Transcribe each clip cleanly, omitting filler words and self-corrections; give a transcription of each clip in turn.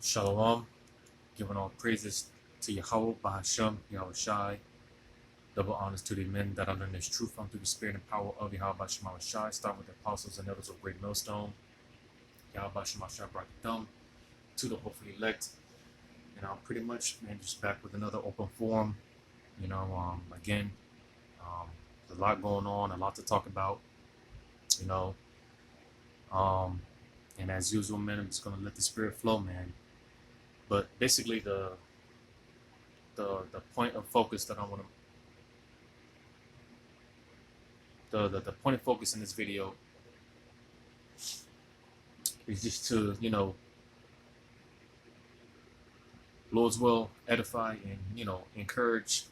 Shalom, giving all praises to Yahweh, Bahasham, Yahushai. Double honors to the men that are in this truth from through the spirit and power of Yahweh Bahasham Yahushai. Start with the apostles and elders of Great Millstone. Yahweh Bahasham Yahushai brought the thumb to the hopefully elect. Pretty much, man, just back with another open forum. Again, there's a lot going on, a lot to talk about. You know, um, and as usual, man, I'm just gonna let the spirit flow, man. But basically, the point of focus that I want to the point of focus in this video is just to Lord's will edify and encourage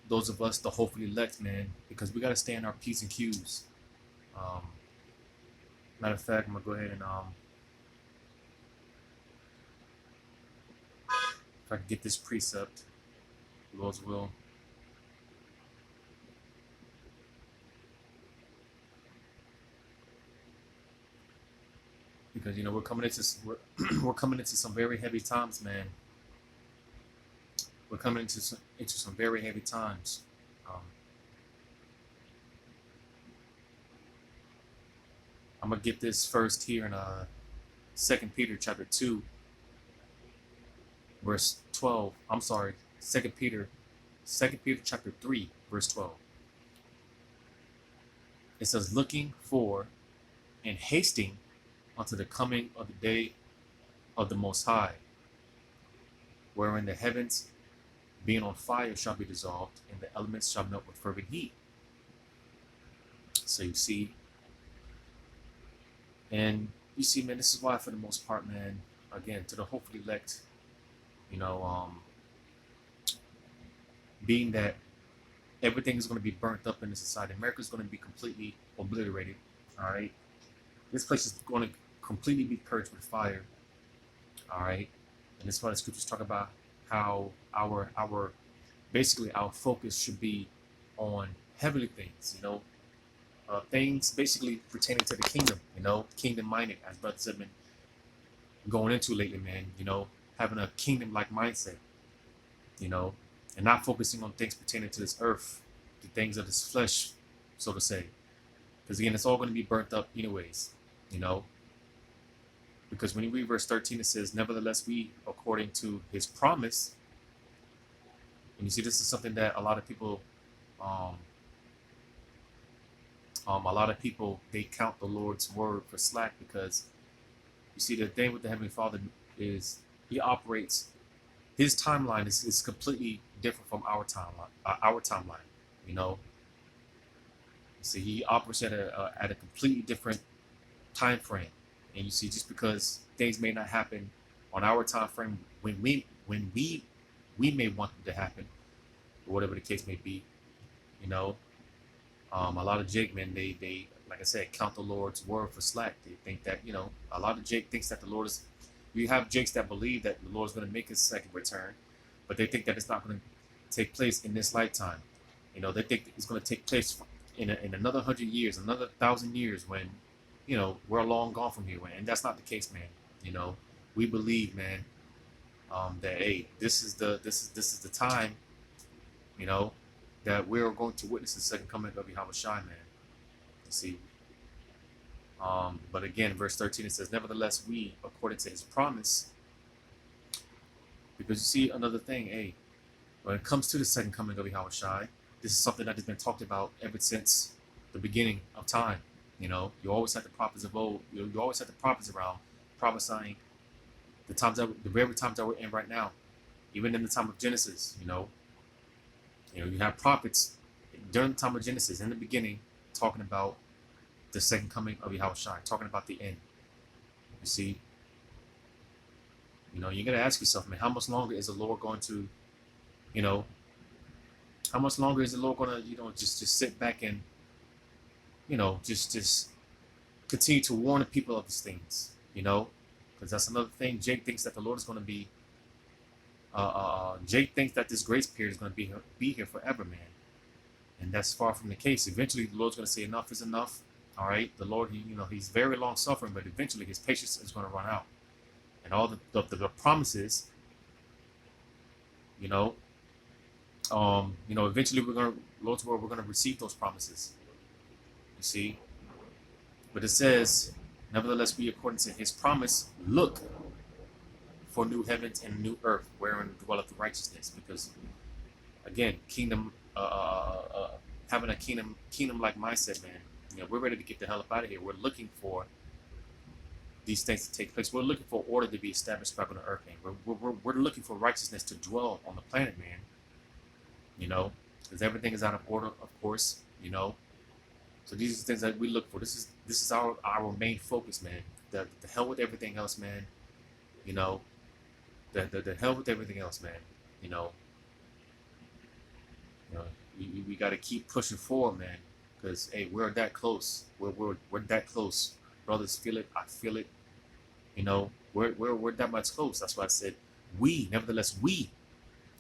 those of us, the hopefully elect, man, because we got to stay in our P's and Q's. Matter of fact, I'm gonna go ahead and if I can get this precept, Lord's will. Because we're coming into some very heavy times, man. We're coming into some very heavy times. I'm gonna get this first here in 2 Peter chapter 2, verse 12. I'm sorry, 2 Peter chapter 3, verse 12. It says, looking for and hasting unto the coming of the day of the Most High, wherein the heavens being on fire shall be dissolved, and the elements shall melt with fervent heat. So you see, man, this is why for the most part, man, again, to the hopefully elect, being that everything is going to be burnt up in the society. America is going to be completely obliterated, all right? This place is going to completely be purged with fire, all right? And that's why the scriptures talk about how our basically our focus should be on heavenly things, things basically pertaining to the kingdom, kingdom minded, as brothers have been going into lately, man, having a kingdom like mindset, and not focusing on things pertaining to this earth, the things of this flesh, so to say. Because again, it's all going to be burnt up anyways, because when you read verse 13, it says, nevertheless, we, according to his promise, and you see, this is something that a lot of people, they count the Lord's word for slack, because you see, the thing with the Heavenly Father is he operates, his timeline is completely different from our timeline, You see, he operates at a completely different time frame. And you see, just because things may not happen on our time frame when we may want them to happen, or whatever the case may be, a lot of Jake men, they like I said, count the Lord's word for slack. They think that a lot of Jake thinks that the Lord is. You have Jakes that believe that the Lord is going to make his second return, but they think that it's not going to take place in this lifetime. They think it's going to take place in another 100 years, another 1,000 years, when we're long gone from here, and that's not the case, man. We believe, man, that hey, this is the time, that we're going to witness the second coming of Yahweh Shai, man. You see, but again, verse 13 it says, nevertheless, we, according to his promise, because you see another thing, hey, when it comes to the second coming of Yahweh Shai, this is something that has been talked about ever since the beginning of time. You always had the prophets of old. You always had the prophets around prophesying the very times that we're in right now, even in the time of Genesis. You have prophets during the time of Genesis in the beginning talking about the second coming of Yahweh Shai, talking about the end. You see, you gotta ask yourself, man, how much longer is the Lord going to, how much longer is the Lord gonna, just sit back and, just continue to warn the people of these things, because that's another thing. Jake thinks that the Lord is going to be, Jake thinks that this grace period is going to be here forever, man. And that's far from the case. Eventually, the Lord's going to say enough is enough. All right, the Lord, he's very long suffering, but eventually his patience is going to run out. and all the promises, you know, eventually Lord's word, we're gonna receive those promises. You see, but it says, nevertheless, we according to His promise look for new heavens and new earth, wherein dwelleth righteousness. Because again, kingdom, having a kingdom like mindset, man. We're ready to get the hell up out of here. We're looking for these things to take place. We're looking for order to be established back on the earth, man. We're looking for righteousness to dwell on the planet, man. Because everything is out of order, of course. So these are things that we look for. This is our main focus, man. The hell with everything else, man. You know, the hell with everything else, man. You know, you know, we got to keep pushing forward, man. Because hey, we're that close. We're that close. Brothers feel it. I feel it. We're that much close. That's why I said nevertheless,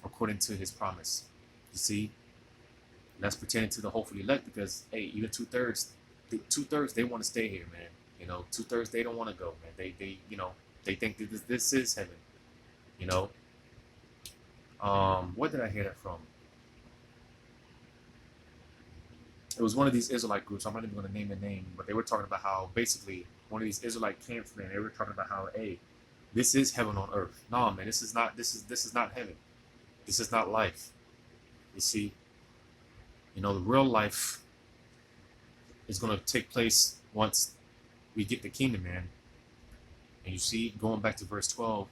according to His promise. You see, and that's pertaining to the hopefully elect, because hey, even two-thirds they want to stay here, man. Two-thirds they don't want to go, man. They think that this is heaven. Where did I hear that from? It was one of these Israelite groups. I'm not even going to name the name, but they were talking about how basically one of these Israelite camps, man. They were talking about how, hey, this is heaven on earth. No, man, this is not. This is not heaven. This is not life. You see, the real life is going to take place once we get the kingdom, man. And you see, going back to verse 12,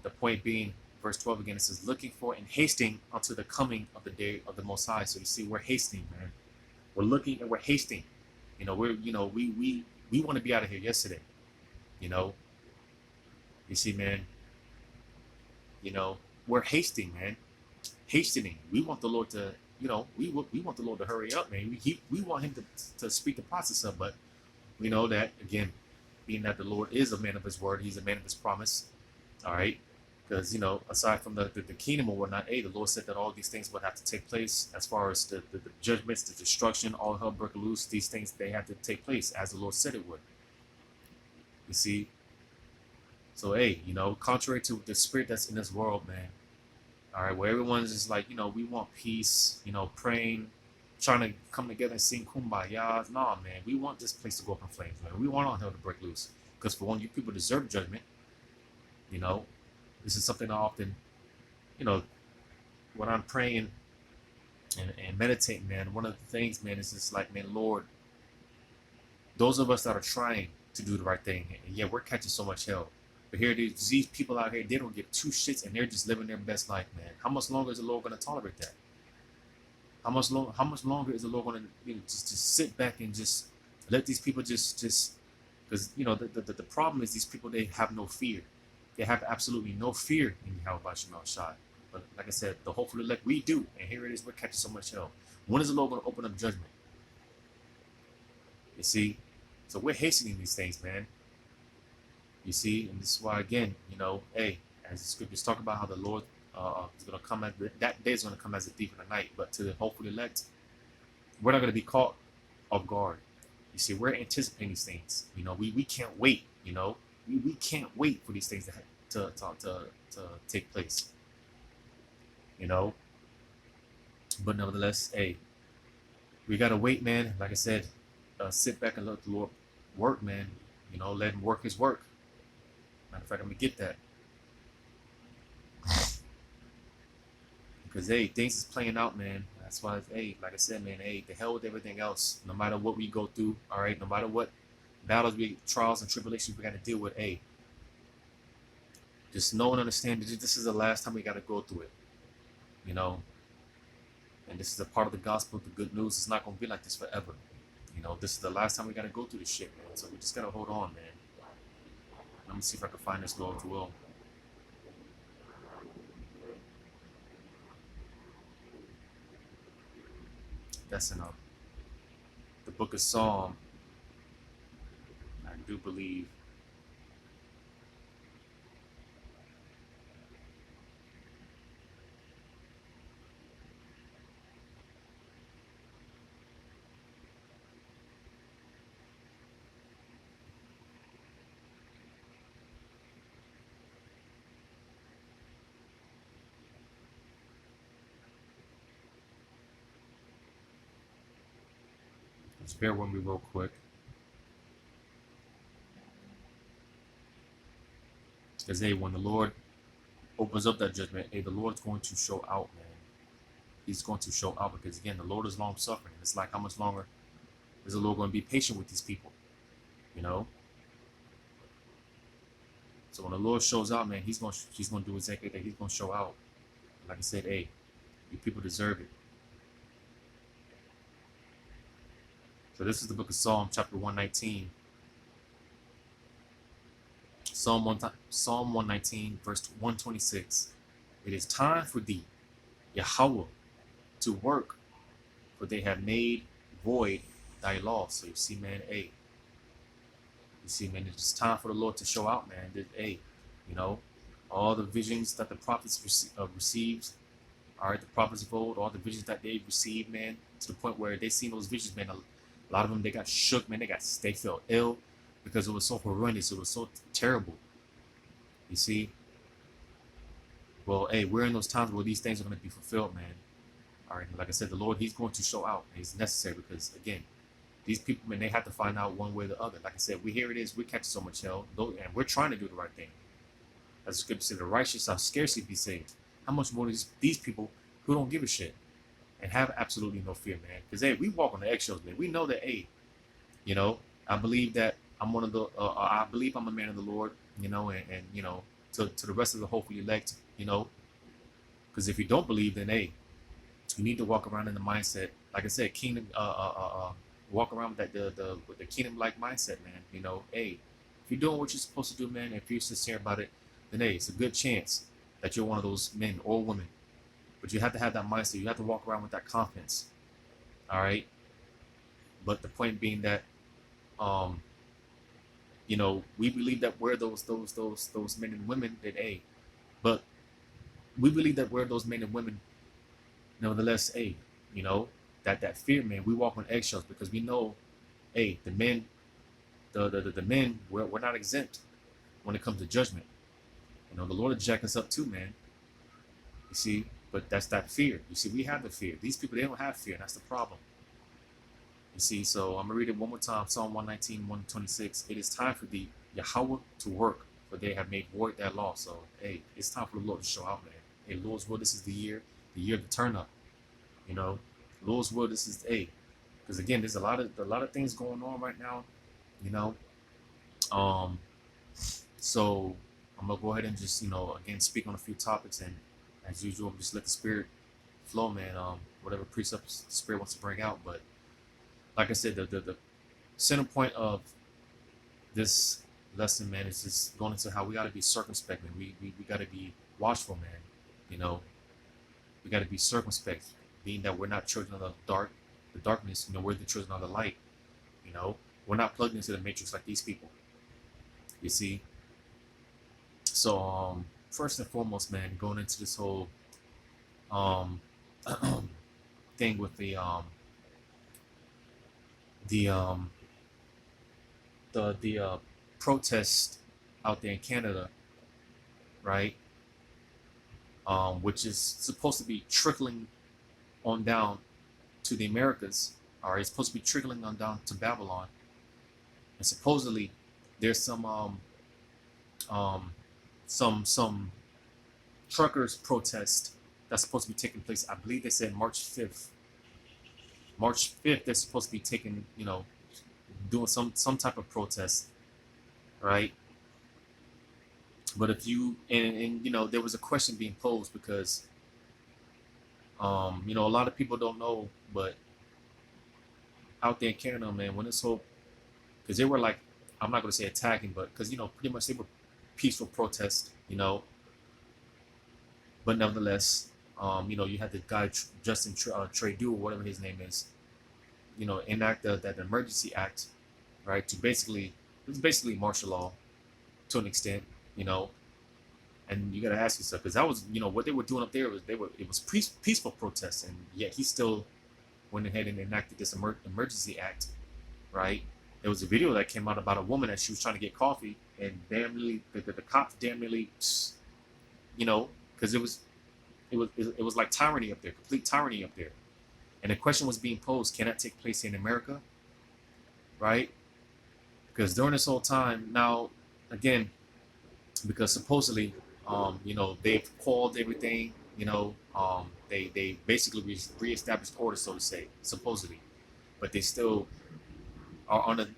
the point being, verse 12 again, it says, looking for and hasting unto the coming of the day of the Most High. So you see, we're hasting, man. We're looking and we're hasting. We want to be out of here yesterday. You see, man. We're hasting, man. Hastening. We want the Lord to, we want the Lord to hurry up, man. We want Him to speed the process up, but we know that again, being that the Lord is a man of His word, He's a man of His promise. All right. Because, aside from the kingdom or whatnot, the Lord said that all these things would have to take place as far as the judgments, the destruction, all hell break loose. These things, they have to take place as the Lord said it would. You see? So, hey, contrary to the spirit that's in this world, man, all right, where everyone's just like, we want peace, praying, trying to come together and sing kumbaya. Nah, man, we want this place to go up in flames, man. We want all hell to break loose. Because for one, you people deserve judgment, This is something I often, when I'm praying and meditating, man, one of the things, man, is just like, man, Lord, those of us that are trying to do the right thing, and yeah, we're catching so much hell. But here, these people out here, they don't give two shits, and they're just living their best life, man. How much longer is the Lord going to tolerate that? How much longer is the Lord going to just sit back and just let these people just because the problem is these people, they have no fear. They have absolutely no fear in Yahweh Shemal Shai. But like I said, the hopeful elect, we do. And here it is, we're catching so much hell. When is the Lord going to open up judgment? You see? So we're hastening these things, man. You see? And this is why, again, hey, as the scriptures talk about how the Lord is going to come, that day is going to come as a thief in the night. But to the hopeful elect, we're not going to be caught off guard. You see, we're anticipating these things. We can't wait, We can't wait for these things to take place, But nevertheless, hey, we gotta wait, man. Like I said, sit back and let the Lord work, man. Let Him work His work. Matter of fact, I'm gonna get that because hey, things is playing out, man. That's why, hey, like I said, man, hey, the hell with everything else. No matter what we go through, all right. No matter what battles, trials and tribulations we got to deal with, hey, just know and understand that this is the last time we got to go through it, and this is a part of the gospel, the good news. It's not going to be like this forever. This is the last time we got to go through this shit, man. So we just got to hold on, man. Let me see if I can find this Lord's will. That's in the book of Psalm, I do believe. Just bear with me real quick. Because, hey, when the Lord opens up that judgment, hey, the Lord's going to show out, man. He's going to show out because, again, the Lord is long suffering. It's like, how much longer is the Lord going to be patient with these people? You know? So when the Lord shows out, man, he's going to do exactly that. He's going to show out. Like I said, hey, you people deserve it. So this is the book of Psalm, chapter 119. Psalm 119, verse 126. It is time for thee, Yahweh, to work, for they have made void thy law. So you see, man, hey. You see, man, it's time for the Lord to show out, man. That, hey, you know, all the visions that the prophets received, all right, the prophets of old, all the visions that they received, man, to the point where they seen those visions, man. A lot of them, they got shook, man. They felt ill because it was so horrendous. It was so terrible. You see? Well, hey, we're in those times where these things are going to be fulfilled, man. All right, like I said, the Lord, he's going to show out. And it's necessary because, again, these people, man, they have to find out one way or the other. Like I said, here it is. We're catching so much hell, and we're trying to do the right thing. As the scripture said, the righteous shall scarcely be saved. How much more these people who don't give a shit and have absolutely no fear, man? Because, hey, we walk on the eggshells, man. We know that, hey, you know, I believe that I'm one of the, I believe I'm a man of the Lord, you know, and you know, to the rest of the hopefully elect, you know, because if you don't believe, then, hey, you need to walk around in the mindset, like I said, kingdom, walk around with that with the kingdom-like mindset, man. You know, hey, if you're doing what you're supposed to do, man, if you're sincere about it, then hey, it's a good chance that you're one of those men or women. But you have to have that mindset. You have to walk around with that confidence. All right. But the point being that, you know, we believe that we're those men and women that, hey, but we believe that we're those men and women. Nevertheless, hey, you know, that fear, man, we walk on eggshells because we know, hey, the men, the men, we're not exempt when it comes to judgment. You know, the Lord will jack us up too, man. You see, but that's that fear. You see, we have the fear. These people, they don't have fear. And that's the problem. You see, so I'm going to read it one more time. Psalm 119, 126. It is time for the Yahweh to work, for they have made void that law. So, hey, it's time for the Lord to show out, man. Hey, Lord's will, this is the year to turn up. You know, Lord's will, this is, hey, because again, there's a lot of things going on right now. You know, so I'm gonna go ahead and just, you know, again, speak on a few topics, and as usual, just let the Spirit flow, man. Whatever precepts the Spirit wants to bring out. But like I said, the center point of this lesson, man, is just going into how we got to be circumspect, man. We got to be watchful, man. You know, we got to be circumspect, being that we're not children of the darkness. You know, we're the children of the light. You know, we're not plugged into the matrix like these people. You see. So, first and foremost, man, going into this whole thing with the protest out there in Canada, right? Which is supposed to be trickling on down to the Americas, or it's supposed to be trickling on down to Babylon, and supposedly there's some truckers protest that's supposed to be taking place. I believe they said March 5th. March 5th, they're supposed to be taking, you know, doing some type of protest, right? But if you and you know, there was a question being posed because you know, a lot of people don't know, but out there in Canada, man, when this whole, because they were like, I'm not going to say attacking, but because, you know, pretty much they were peaceful protests, you know, but nevertheless, you know, you had the guy Justin Trudeau, whatever his name is, you know, enact that emergency act, right? To basically, it was basically martial law to an extent, you know. And you got to ask yourself, because that was, you know, what they were doing up there was it was peaceful protests, and yet he still went ahead and enacted this emergency act, right? There was a video that came out about a woman that she was trying to get coffee, and damn nearly the cops damn nearly, you know, because it was like tyranny up there, complete tyranny up there. And the question was being posed: can that take place in America? right? Because during this whole time, now, again, because supposedly, they've called everything, they basically reestablished order, so to say, supposedly, but they still are on a,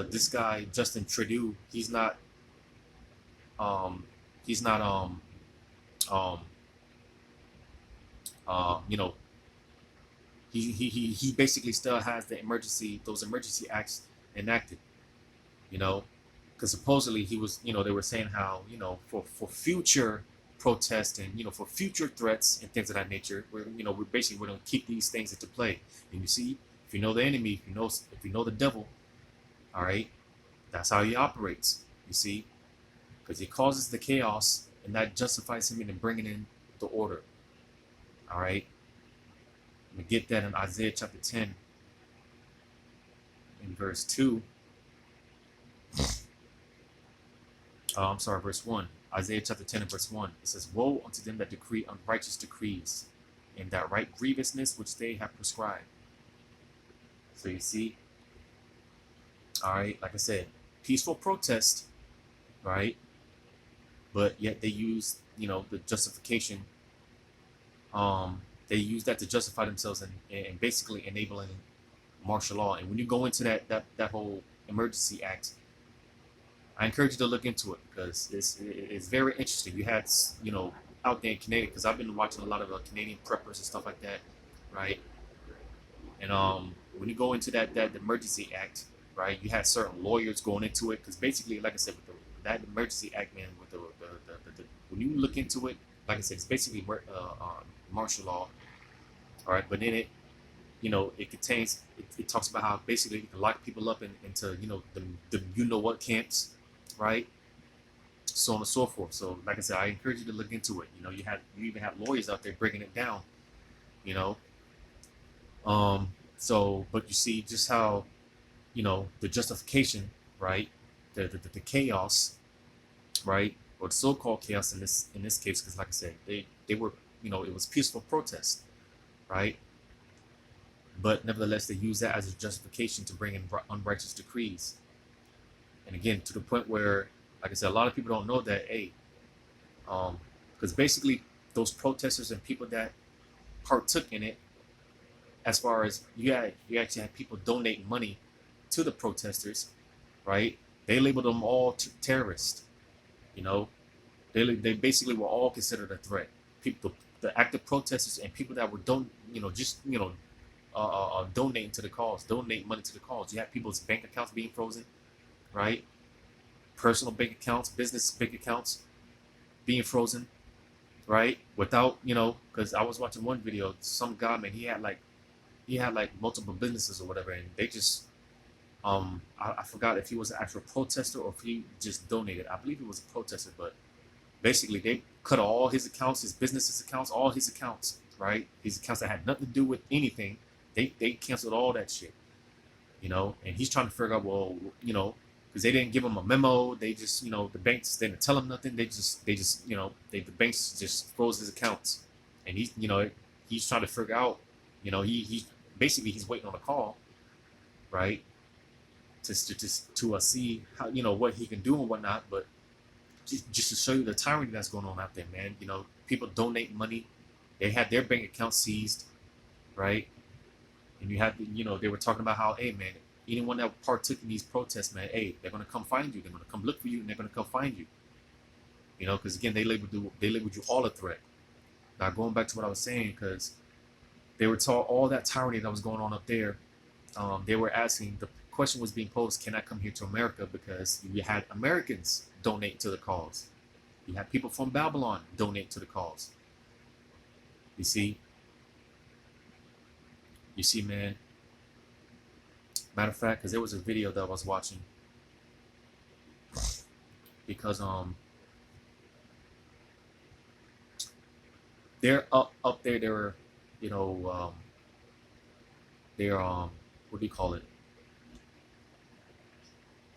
this guy Justin Trudeau, um, he's not, um, you know, he basically still has those emergency acts enacted, you know, because supposedly he was, they were saying how, for future protests and, for future threats and things of that nature, we're going to keep these things into play. And you see, if you know the enemy, if you know the devil, all right, that's how he operates. You see, because he causes the chaos, and that justifies him in bringing in the order. All right, we get that in Isaiah chapter 10, in verse 2. I'm sorry, verse 1. Isaiah chapter 10 and verse 1. It says, "Woe unto them that decree unrighteous decrees, and that write grievousness which they have prescribed." So you see, all right, like I said, peaceful protest, right? But yet they use, the justification. They use that to justify themselves and basically enabling martial law. And when you go into that whole emergency act, I encourage you to look into it because it's very interesting. You had, out there in Canada, because I've been watching a lot of Canadian preppers and stuff like that, right? And when you go into that emergency act, right, you had certain lawyers going into it because basically, like I said, with that emergency act, man, with the when you look into it, like I said, it's basically martial law, all right. But then it contains, it talks about how basically you can lock people up into the what camps, right, so on and so forth. So like I said, I encourage you to look into it. You even have lawyers out there breaking it down, you know. So, but you see just how, the justification, right, the chaos, right, or the so-called chaos in this case, because like I said, they were, it was peaceful protest, right, but nevertheless they use that as a justification to bring in unrighteous decrees, and again to the point where, like I said, a lot of people don't know that, hey, because basically those protesters and people that partook in it, as far as you actually had people donating money to the protesters, right? They labeled them all terrorists. You know, they basically were all considered a threat. People, the active protesters and people that were donating to the cause, donate money to the cause. You had people's bank accounts being frozen, right? Personal bank accounts, business bank accounts being frozen, right? Without, because I was watching one video, some guy, man, he had like multiple businesses or whatever, and they just I forgot if he was an actual protester or if he just donated. I believe he was a protester, but basically they cut all his accounts, his business's accounts, all his accounts, right? His accounts that had nothing to do with anything. They canceled all that shit, and he's trying to figure out, well, because they didn't give him a memo. They just, the banks didn't tell him nothing. The banks just froze his accounts, and he's trying to figure out, he basically he's waiting on a call, right, to see how, what he can do and whatnot. But just to show you the tyranny that's going on out there, man. People donate money. They had their bank accounts seized, right? And you had, they were talking about how, hey, man, anyone that partook in these protests, man, hey, they're gonna come find you. They're gonna come look for you, and they're gonna come find you. Because again, they labeled you all a threat. Now going back to what I was saying, because they were taught all that tyranny that was going on up there. They were asking, the question was being posed, can I come here to America? Because you had Americans donate to the cause. You had people from Babylon donate to the cause. You see, man. Matter of fact, because there was a video that I was watching, because they're up there. They were, they're what do you call it?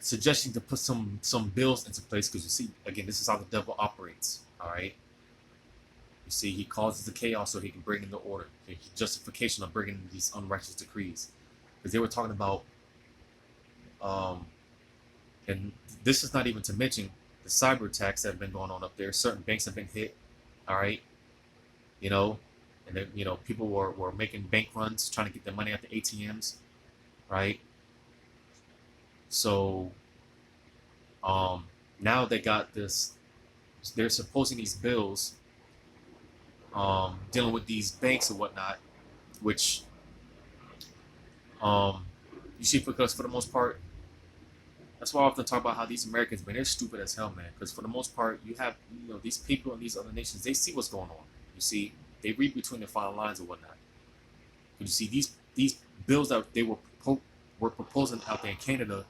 Suggesting to put some bills into place, because you see, again, this is how the devil operates. All right. You see, he causes the chaos so he can bring in the order. The justification of bringing in these unrighteous decrees, because they were talking about Um, and this is not even to mention the cyber attacks that have been going on up there. Certain banks have been hit. All right, you know, and then, people were making bank runs trying to get their money out the ATMs, right? So um, now they got this. They're supposing these bills dealing with these banks and whatnot, which um, you see, because for the most part, that's why I often talk about how these Americans, man, they're stupid as hell, man. Because for the most part, you have these people in these other nations, they see what's going on. You see, they read between the fine lines and whatnot. You see, these bills that they were proposing out there in Canada,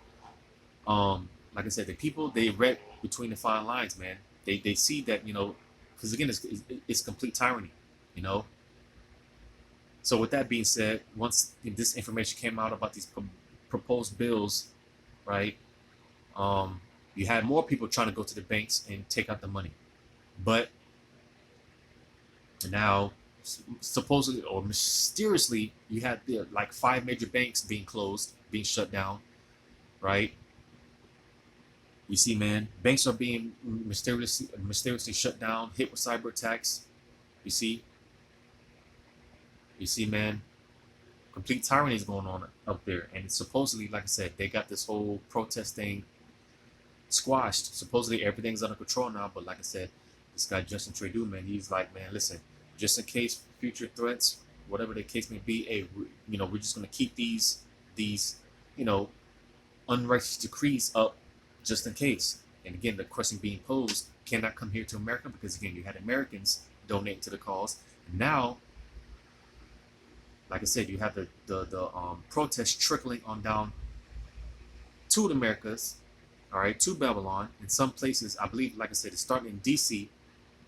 like I said, the people, they read between the fine lines, man. They see that, because again, it's complete tyranny, you know. So with that being said, once this information came out about these proposed bills, right? Um, you had more people trying to go to the banks and take out the money, but now supposedly or mysteriously, you had like 5 major banks being closed, being shut down, right? You see, man, banks are being mysteriously shut down, hit with cyber attacks. You see, man, complete tyranny is going on up there, and supposedly, like I said, they got this whole protest thing squashed. Supposedly everything's under control now, but like I said, this guy Justin Trudeau, man, he's like, man, listen, just in case future threats, whatever the case may be, hey, we're just gonna keep these, you know, unrighteous decrees up just in case. And again, the question being posed, cannot come here to America because again, you had Americans donate to the cause. And now, like I said, you have the protests trickling on down to the Americas, all right, to Babylon. In some places, I believe, like I said, it's starting in DC,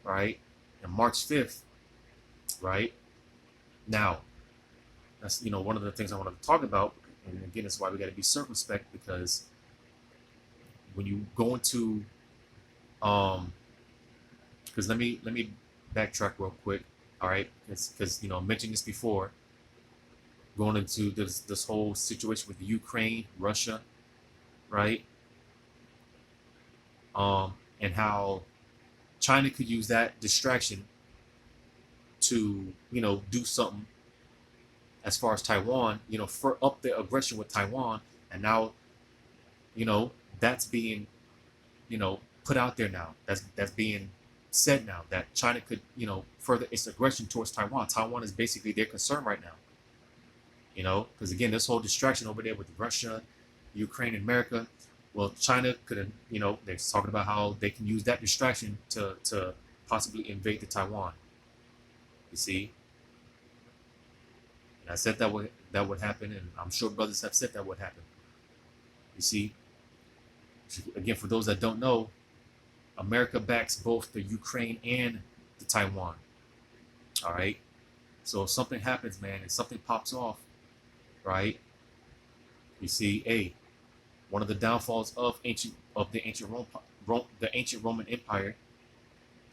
right, and March 5th, right? Now, that's one of the things I want to talk about, and again, that's why we got to be circumspect because when you go into, because let me backtrack real quick, all right? Because I mentioned this before, going into this whole situation with Ukraine, Russia, right? And how China could use that distraction to do something as far as Taiwan, for up the aggression with Taiwan, and now that's being put out there now. That's being said now that China could further its aggression towards Taiwan. Taiwan is basically their concern right now. Because again, this whole distraction over there with Russia, Ukraine, and America. Well, China could, they're talking about how they can use that distraction to possibly invade the Taiwan. You see, and I said that would happen, and I'm sure brothers have said that would happen. You see, again, for those that don't know, America backs both the Ukraine and the Taiwan. All right, so if something happens, man, and something pops off, right? You see, one of the downfalls of the ancient Roman Empire,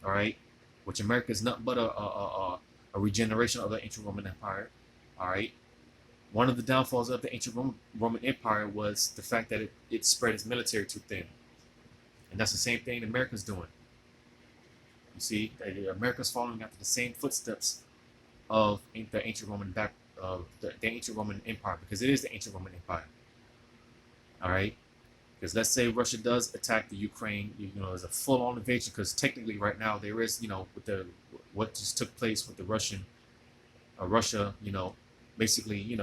all right, which America is nothing but a regeneration of the ancient Roman Empire, all right. One of the downfalls of the ancient Roman Empire was the fact that it spread its military too thin, and that's the same thing America's doing. You see, America's following after the same footsteps of the ancient the ancient Roman Empire, because it is the ancient Roman Empire. All right, because let's say Russia does attack the Ukraine, as a full-on invasion. Because technically, right now there is, with what just took place with the Russia, basically,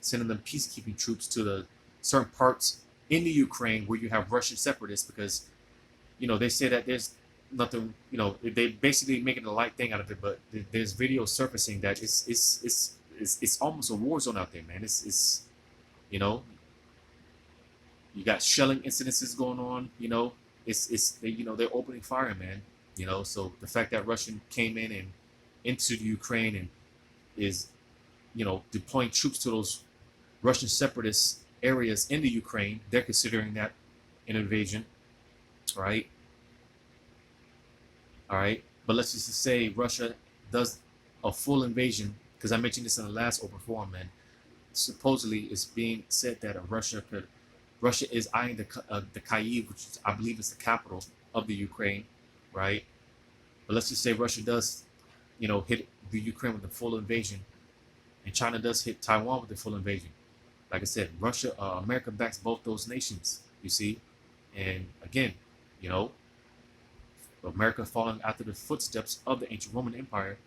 sending them peacekeeping troops to the certain parts in the Ukraine where you have Russian separatists, because, they say that there's nothing, they basically making a light thing out of it, but there's video surfacing that it's almost a war zone out there, man. It's you got shelling incidences going on, they're opening fire, man. So the fact that Russian came in and into the Ukraine and is, deploying troops to those Russian separatist areas in the Ukraine, they're considering that an invasion, right? All right, but let's just say Russia does a full invasion, because I mentioned this in the last open forum, man. Supposedly, it's being said that Russia could Russia is eyeing the Kyiv, which is, I believe is the capital of the Ukraine, right? But let's just say Russia does, hit the Ukraine with the full invasion, and China does hit Taiwan with the full invasion. Like I said, America backs both those nations. You see, and again, you know, America following after the footsteps of the ancient Roman Empire.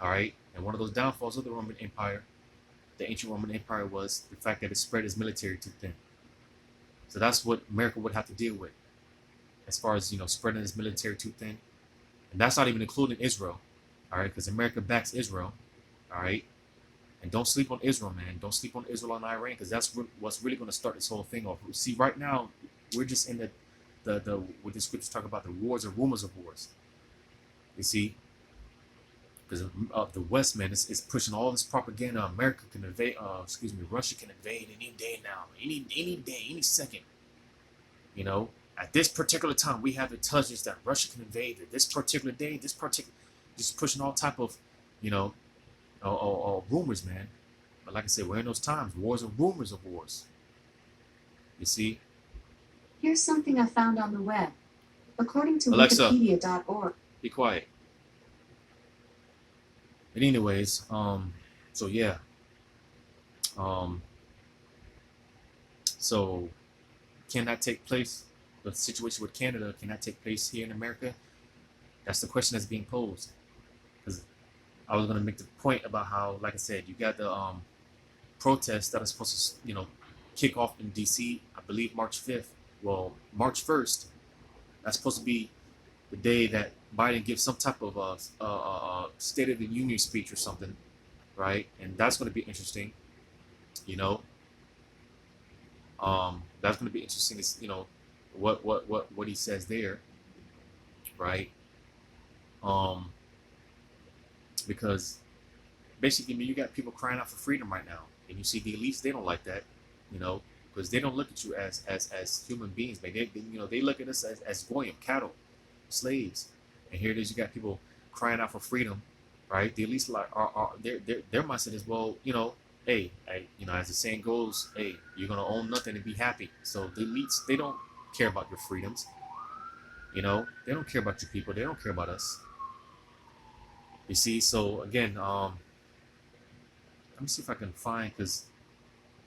All right, and one of those downfalls of the Roman Empire, the ancient Roman Empire, was the fact that it spread its military too thin. So that's what America would have to deal with, as far as spreading its military too thin, and that's not even including Israel. All right, because America backs Israel. All right, and don't sleep on Israel, man. Don't sleep on Israel and Iran, because that's what's really going to start this whole thing off. See, right now we're just in the what the scriptures talk about, the wars or rumors of wars. You see, because the West, man, is pushing all this propaganda. America can invade. Russia can invade any day now, any day, any second. At this particular time, we have intelligence that Russia can invade at this particular day, just pushing all type of, rumors, man. But like I said, we're in those times, wars and rumors of wars. You see? Here's something I found on the web. According to Alexa, Wikipedia.org. Be quiet. But anyways, so yeah. So can that take place? The situation with Canada, can that take place here in America? That's the question that's being posed. Because I was going to make the point about how, like I said, you got the protests that are supposed to, kick off in D.C. I believe March 5th. Well, March 1st. That's supposed to be the day that Biden gives some type of State of the Union speech or something, right? And that's going to be interesting. That's going to be interesting. Is what he says there, right? Because basically, I mean, you got people crying out for freedom right now, and you see the elites. They don't like that, because they don't look at you as human beings. Man, they look at us as goyim, cattle, slaves. And here it is. You got people crying out for freedom, right? The elites their mindset is, well, hey, as the saying goes, hey, you're gonna own nothing and be happy. So the elites, they don't care about your freedoms. They don't care about your people. They don't care about us. You see, so again, let me see if I can find, because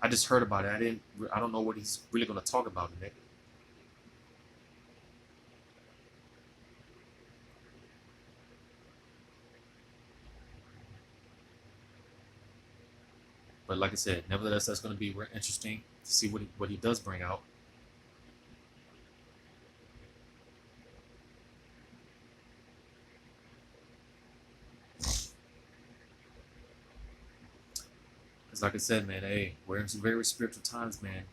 I just heard about it. I don't know what he's really going to talk about in it. But like I said, nevertheless, that's going to be interesting to see what he does bring out. Because like I said, man, hey, we're in some very spiritual times, man.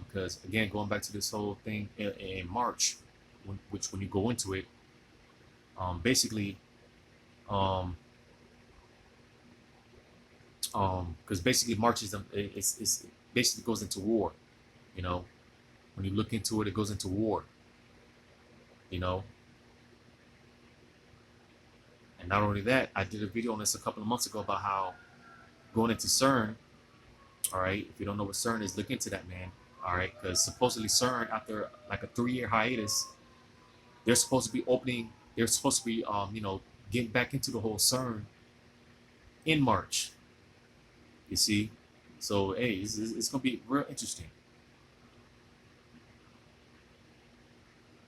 Because again, going back to this whole thing in March, when you go into it, basically, because basically March is it's basically goes into war. When you look into it, it goes into war. And not only that, I did a video on this a couple of months ago about how going into CERN. All right, if you don't know what CERN is, look into that, man. All right, because supposedly CERN, after like a 3-year hiatus, they're supposed to be opening. They're supposed to be, getting back into the whole CERN in March. You see, so hey, it's gonna be real interesting.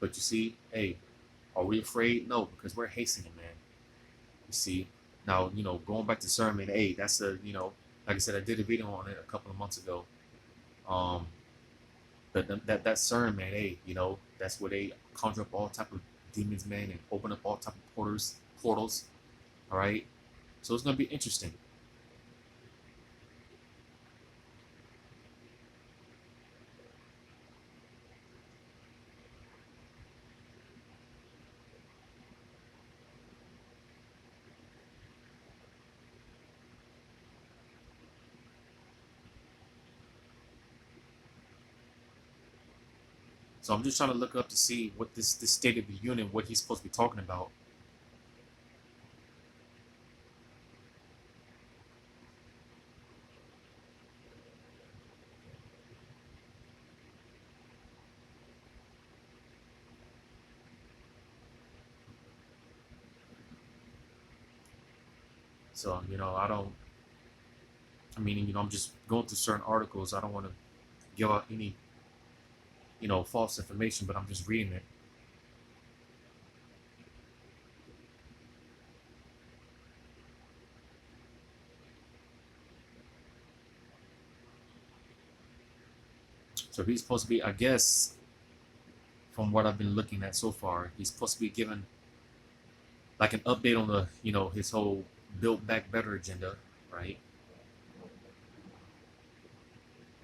But you see, hey, are we afraid? No, because we're hastening, man. You see, now going back to CERN, man. Hey, that's like I said, I did a video on it a couple of months ago. That CERN, man. Hey, that's where they conjure up all type of demons, man, and open up all type of portals. All right, so it's gonna be interesting. So I'm just trying to look up to see what this State of the Union, what he's supposed to be talking about. So, I don't. I mean, I'm just going through certain articles. I don't want to give out any, false information, but I'm just reading it. So he's supposed to be, I guess, from what I've been looking at so far, he's supposed to be given like an update on the, his whole Build Back Better agenda, right?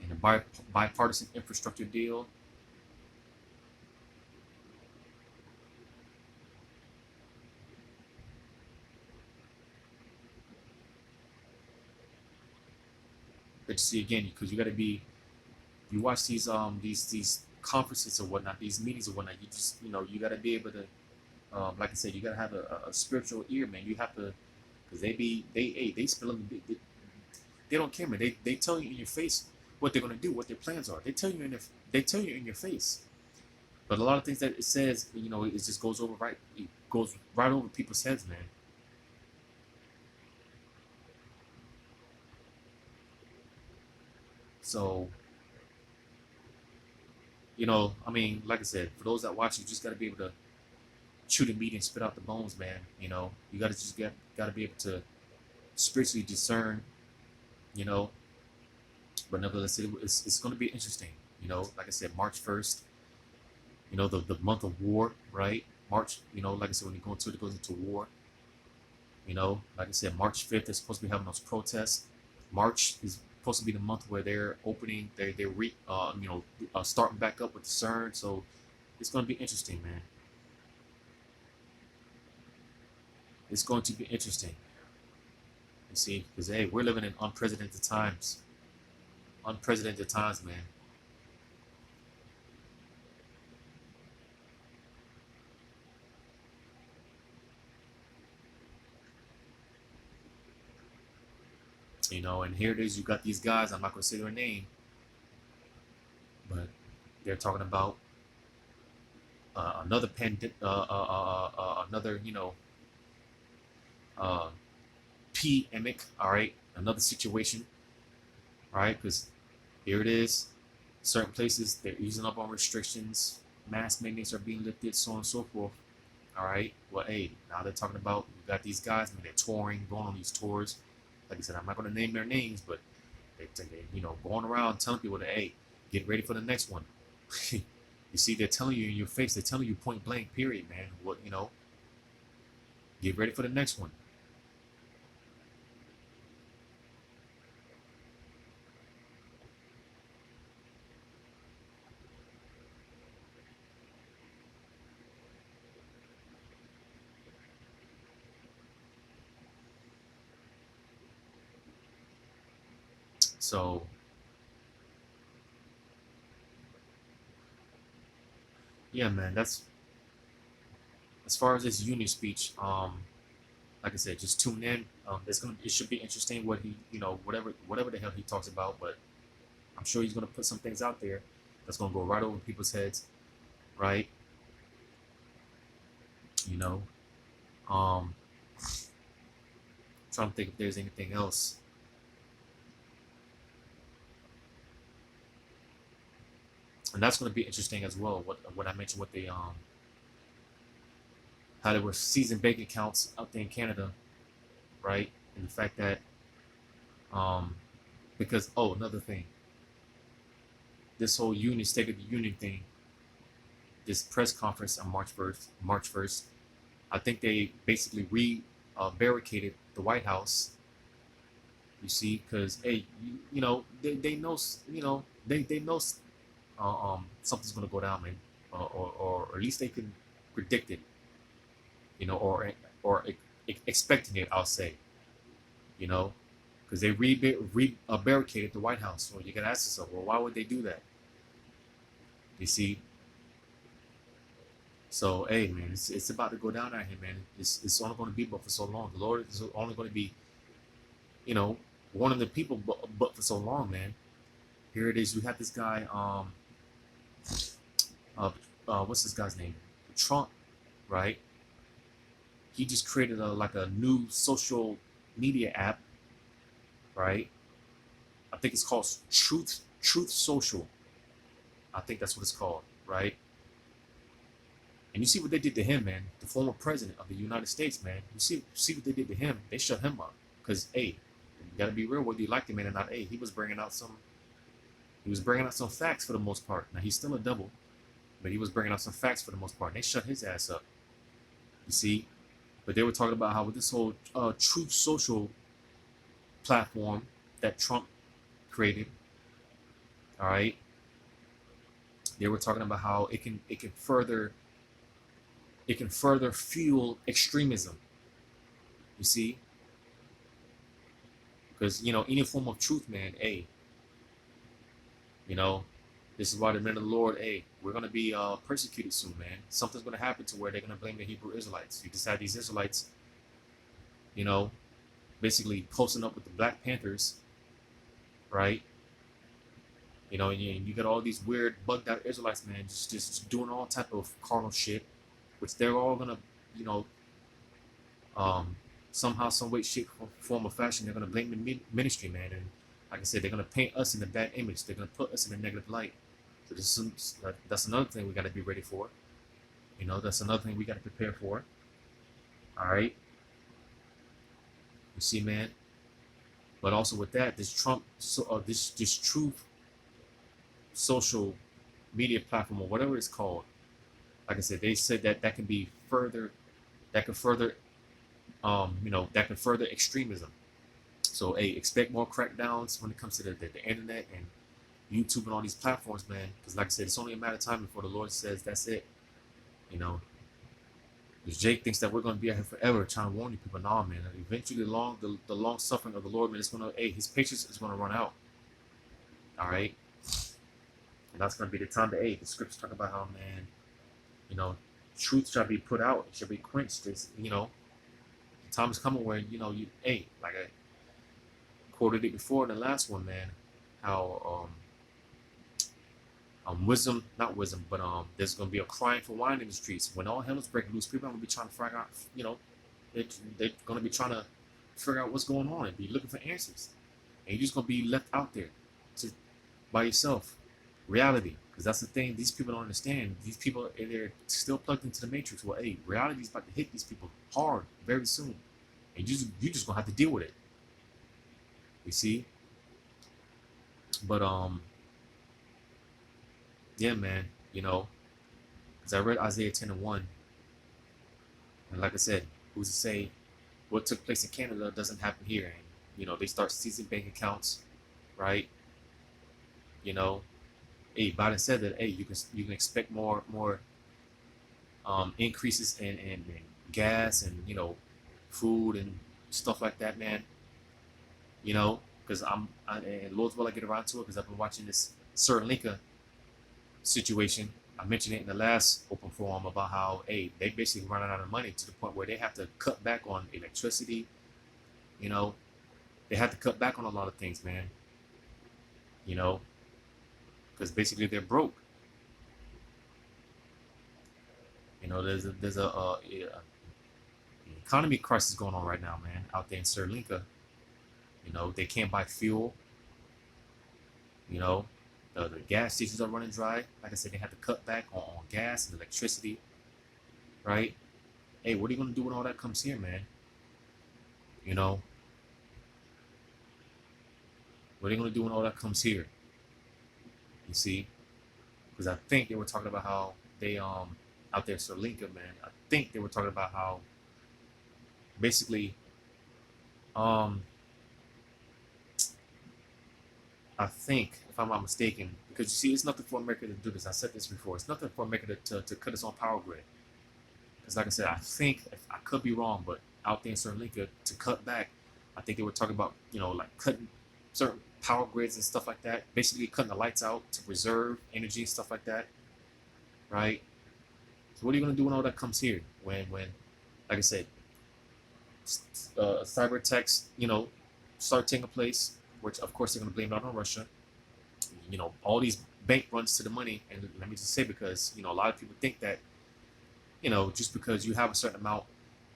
And a bipartisan infrastructure deal. But you see again, because you got to be, you watch these conferences or whatnot, these meetings or whatnot. You just, you got to be able to, like I said, you got to have a spiritual ear, man. You have to, because they spill on they don't care, man. They tell you in your face what they're gonna do, what their plans are. They tell you in your face. But a lot of things that it says, it just goes over right. It goes right over people's heads, man. So, I mean, like I said, for those that watch, you just got to be able to chew the meat and spit out the bones, man. You got to just got to be able to spiritually discern, you know. But nevertheless, it's going to be interesting. Like I said, March 1st, the month of war, right? March, like I said, when you go into it goes into war. Like I said, March 5th is supposed to be having those protests. March is supposed to be the month where they're opening, starting back up with the CERN. So it's going to be interesting, man. It's going to be interesting. You see, because hey, we're living in unprecedented times. Unprecedented times, man. And here it is. You got these guys. I'm not going to say their name, but they're talking about another another uh, pandemic. All right, another situation. All right, because here it is. Certain places they're easing up on restrictions. Mask mandates are being lifted, so on and so forth. All right. Well, hey, now they're talking about you got these guys. I mean, they're touring, going on these tours. Like I said, I'm not going to name their names, but going around telling people that hey, get ready for the next one. You see, they're telling you in your face. They're telling you point blank, period, man. What get ready for the next one. So yeah, man. That's as far as this union speech. Like I said, just tune in. It should be interesting what he, whatever the hell he talks about. But I'm sure he's gonna put some things out there that's gonna go right over people's heads, right? You know, um, trying to think if there's anything else, and that's gonna be interesting as well. What I mentioned with the how there were season bank accounts out there in Canada, right? And the fact that um, because another thing, this whole union state of the union thing, this press conference on March 1st, I think they basically barricaded the White House. You see, because hey, they know, they know something's gonna go down, man, or at least they can predict it, or expecting it. I'll say, you know, because they barricaded the White House. So you can ask yourself, well, why would they do that? You see, so hey, man, it's about to go down out here, man. It's only going to be but for so long. The Lord is only going to be, warning the people, but for so long, man. Here it is. You have this guy, uh, what's this guy's name? Trump, right? He just created like a new social media app, right? I think it's called Truth Social. I think that's what it's called, right? And you see what they did to him, man. The former president of the United States, man. You see what they did to him. They shut him up because, hey, you gotta be real. Whether you like the man or not, hey, he was bringing out some facts for the most part. Now he's still a double, but he was bringing out some facts for the most part. And they shut his ass up. You see, but they were talking about how with this whole Truth Social platform that Trump created, all right, they were talking about how it can further fuel extremism. You see, because any form of truth, man. Hey, this is why the men of the Lord. Hey, we're gonna be persecuted soon, man. Something's gonna happen to where they're gonna blame the Hebrew Israelites. You just had these Israelites, you know, basically posting up with the Black Panthers, right? And you got all these weird bugged out Israelites, man, just doing all type of carnal shit, which they're all gonna, you know, somehow, some way, shape, form, or fashion, they're gonna blame the ministry, man. And like I said, they're gonna paint us in a bad image. They're gonna put us in a negative light. So that's another thing we gotta be ready for. That's another thing we gotta prepare for. All right. You see, man. But also with that, this Trump, this Truth Social media platform, or whatever it's called, like I said, they said that can be further, that can further, that can further extremism. So, hey, expect more crackdowns when it comes to the internet and YouTube and all these platforms, man. Because, like I said, it's only a matter of time before the Lord says that's it. Because Jake thinks that we're going to be out here forever, trying to warn you people. Nah, man. Eventually, the long suffering of the Lord, man, his patience is going to run out. All right. And that's going to be the time that, the scriptures talk about how, man, truth shall be put out, it shall be quenched. The time is coming where, like I quoted it before in the last one, man, how, not wisdom, but there's going to be a crying for wine in the streets. When all hell is breaking loose, people are going to be trying to figure out, they're going to be trying to figure out what's going on and be looking for answers. And you're just going to be left out there by yourself. Reality, because that's the thing these people don't understand. These people, they're still plugged into the matrix. Well, hey, reality is about to hit these people hard very soon, and you just gonna have to deal with it. You see, but yeah, man, because I read Isaiah 10:1, and like I said, who's to say what took place in Canada doesn't happen here? And they start seizing bank accounts, right? Hey, Biden said that, hey, you can expect more increases in gas and food and stuff like that, man. Because and Lord's will I get around to it, because I've been watching this Sri Lanka situation. I mentioned it in the last open forum about how, hey, they basically running out of money to the point where they have to cut back on electricity. They have to cut back on a lot of things, man. Because basically they're broke. There's a economy crisis going on right now, man, out there in Sri Lanka. They can't buy fuel. The gas stations are running dry. Like I said, they have to cut back on gas and electricity, right? Hey, what are you gonna do when all that comes here, man? What are you gonna do when all that comes here? You see, because I think they were talking about how they out there in Sri Lanka, man. I think they were talking about how basically I think, if I'm not mistaken, because you see, it's nothing for America to do this. I said this before. It's nothing for America to cut its own power grid. Because like I said, I think, I could be wrong, but out there in Sri Lanka, to cut back, I think they were talking about, like cutting certain power grids and stuff like that, basically cutting the lights out to preserve energy and stuff like that, right? So what are you going to do when all that comes here? When like I said, cyber attacks, start taking place, which of course they're going to blame it on Russia. All these bank runs to the money, and let me just say, because a lot of people think that just because you have a certain amount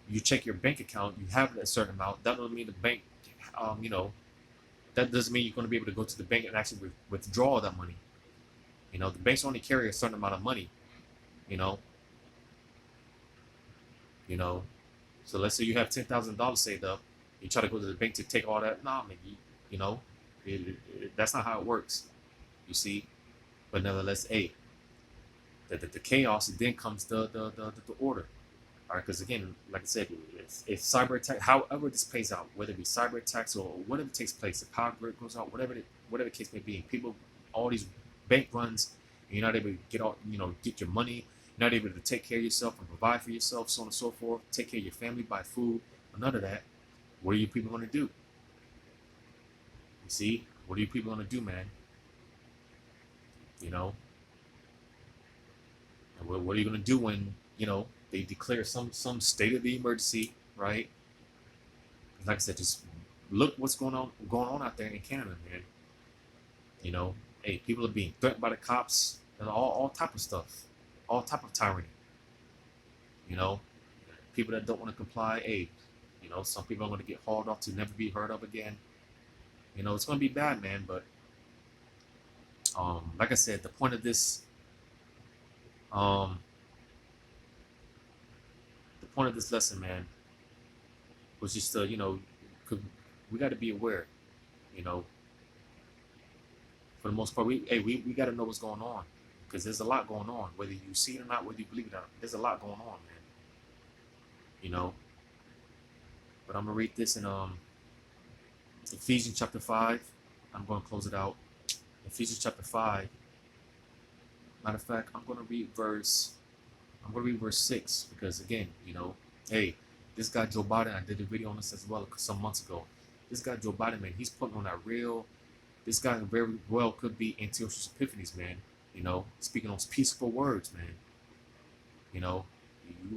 you check your bank account, you have a certain amount. That doesn't mean the bank, you know, that doesn't mean you're going to be able to go to the bank and actually withdraw that money. You know, the banks only carry a certain amount of money. You know, you know. So let's say you have $10,000 saved up, you try to go to the bank to take all that. Nah, man, you know, that's not how it works. You see, but nevertheless, hey, the chaos, then comes the order. All right, because again, like I said, if cyber attack, however this plays out, whether it be cyber attacks or whatever takes place, the power grid goes out, whatever the case may be, people, all these bank runs, and you're not able to get all, get your money, you're not able to take care of yourself and provide for yourself, so on and so forth, take care of your family, buy food, none of that. What are you people going to do? You see, what are you people going to do, man? You know, and what are you going to do when they declare some state of the emergency, right? Like I said, just look what's going on out there in Canada, man. You know, hey, people are being threatened by the cops and all type of stuff, all type of tyranny. You know, people that don't want to comply, hey, some people are going to get hauled off to never be heard of again. You know, it's going to be bad, man. But like I said, the point of this, um, lesson, man, was just we got to be aware. You know, for the most part, we got to know what's going on, because there's a lot going on, whether you see it or not, whether you believe it or not. There's a lot going on, man. You know, but I'm gonna read this in Ephesians chapter 5. I'm going to close it out. Ephesians chapter 5. Matter of fact, I'm going to read verse 6, because again, hey, this guy Joe Biden, I did a video on this as well some months ago. This guy Joe Biden, man, he's putting on that real. This guy very well could be Antiochus Epiphanes, man. Speaking those peaceful words, man. You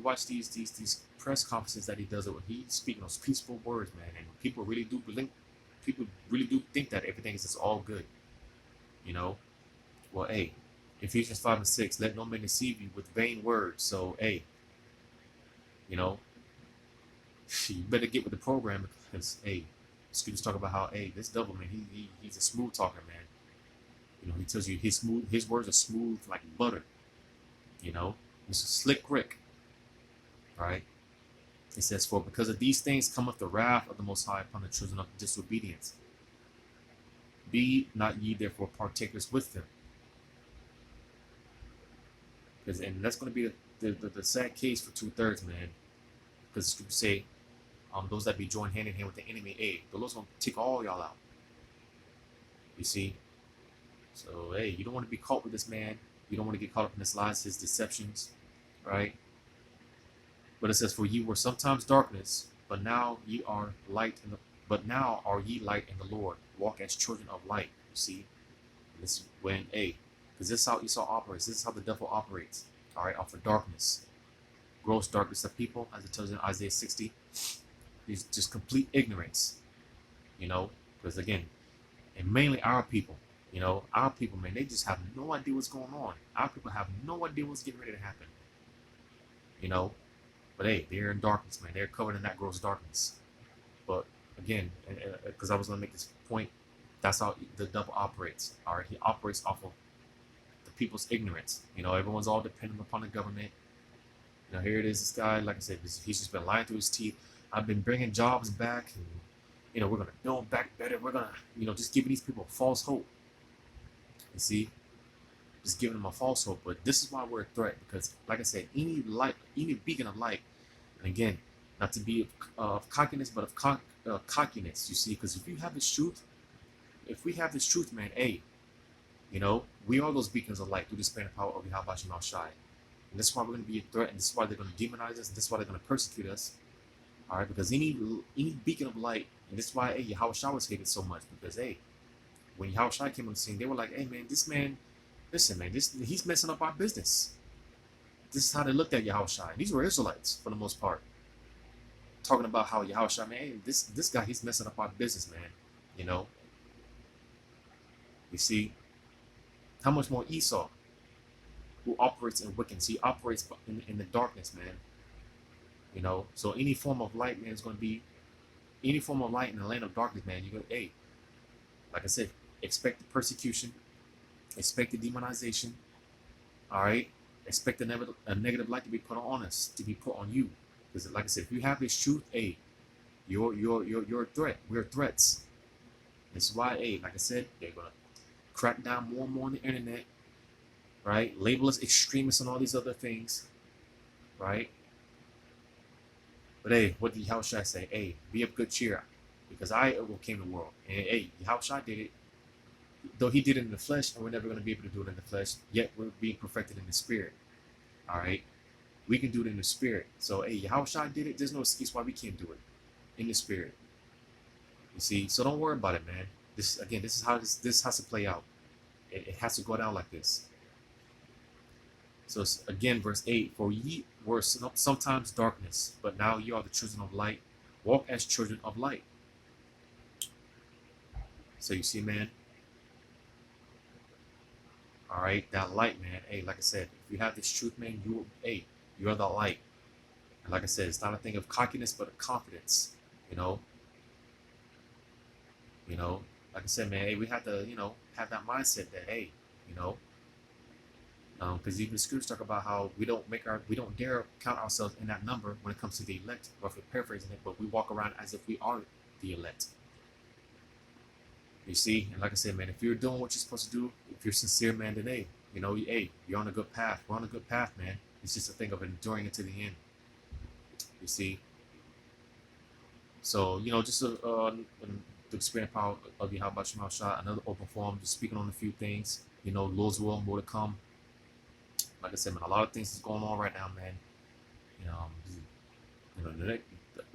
watch these press conferences that he does, where he's speaking those peaceful words, man, and people really do think that everything is just all good. Well, hey, Ephesians 5 and 6, let no man deceive you with vain words. So, hey, you better get with the program, because, hey, students talk about how, hey, this devil, man, he's a smooth talker, man. He tells you his words are smooth like butter. He's a slick Rick. All right. It says, for because of these things cometh the wrath of the Most High upon the children of disobedience. Be not ye therefore partakers with them. And that's going to be the sad case for 2/3, man. Because scripture say, those that be joined hand in hand with the enemy, hey, the Lord's going to take all y'all out. You see? So, hey, you don't want to be caught with this, man. You don't want to get caught up in his lies, his deceptions, right? But it says, for ye were sometimes darkness, but now ye are light now are ye light in the Lord. Walk as children of light. You see? And this is when, hey, because this is how Esau operates. This is how the devil operates. All right, off of darkness. Gross darkness of people, as it tells in Isaiah 60. It's just complete ignorance. Because again, and mainly our people, man, they just have no idea what's going on. Our people have no idea what's getting ready to happen. But hey, they're in darkness, man. They're covered in that gross darkness. But again, because I was going to make this point, that's how the devil operates. All right, he operates off of the people's ignorance. Everyone's all dependent upon the government. Here it is. This guy, like I said, he's just been lying through his teeth. I've been bringing jobs back, and we're gonna build back better. We're gonna, just giving these people false hope. You see, just giving them a false hope. But this is why we're a threat, because, like I said, any light, any beacon of light, and again, not to be of cockiness, but of cockiness. You see, because if we have this truth, man, hey, we are those beacons of light through the span of power of Yahweh Shema Shai. And this is why we're going to be a threat, and this is why they're going to demonize us, and this is why they're going to persecute us. All right, because any beacon of light, and this is why, hey, Yahweh Shai was hated so much, because, hey, when Yahweh Shai came on the scene, they were like, hey, man, this man, listen, man, he's messing up our business. This is how they looked at Yahweh Shai. These were Israelites, for the most part, talking about how Yahweh Shai, man, hey, this guy, he's messing up our business, man. You see, how much more Esau, who operates in wickedness, he operates in the darkness, man. You know, so any form of light, man, is going to be any form of light in the land of darkness, man. You're going to, hey, like I said, expect the persecution, expect the demonization. All right, expect a negative light to be put on us, to be put on you. Because, like I said, if you have this truth, hey, you're a threat. We're threats. This is why, hey, like I said, they're gonna crack down more and more on the internet, right? Label us extremists and all these other things, right? But hey, what did Yahushua say? Hey, be of good cheer, because I overcame the world. And hey, Yahushua did it. Though he did it in the flesh, and we're never going to be able to do it in the flesh, yet we're being perfected in the spirit. All right? We can do it in the spirit. So, hey, Yahushua did it. There's no excuse why we can't do it in the spirit. You see? So don't worry about it, man. This is how this has to play out. It has to go down like this. So it's, again, verse 8, for ye were sometimes darkness, but now you are the children of light. Walk as children of light. So you see, man. All right, that light, man. Hey, like I said, if you have this truth, man, you are the light. And like I said, it's not a thing of cockiness, but of confidence. You know, like I said, man. Hey, we have to, have that mindset that, hey, you know, because even the scriptures talk about how we don't dare count ourselves in that number when it comes to the elect, roughly paraphrasing it, but we walk around as if we are the elect. You see, and like I said, man, if you're doing what you're supposed to do, if you're sincere, man, then hey, you're on a good path. We're on a good path, man. It's just a thing of enduring it to the end. You see. So, just the experience power of Yahweh Shema Shah, another open forum, just speaking on a few things. Lord's will, more to come. Like I said, man, a lot of things is going on right now, man.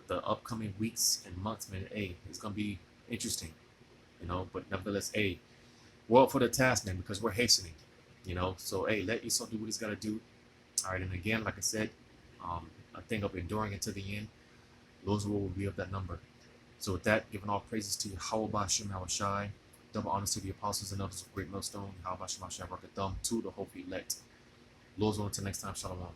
The upcoming weeks and months, man, hey, it's gonna be interesting. But nevertheless, hey, we're up for the task, man, because we're hastening. So hey, let Esau do what he's gotta do. All right, and again, like I said, a thing of enduring it to the end. Lord's will be of that number. So with that, giving all praises to Yahweh Shem Shai, double honors to the apostles and others of great millstone, Yahweh Shem Shai, Rocket Thumb, to the hope elect. Lord's will until next time, Shalom.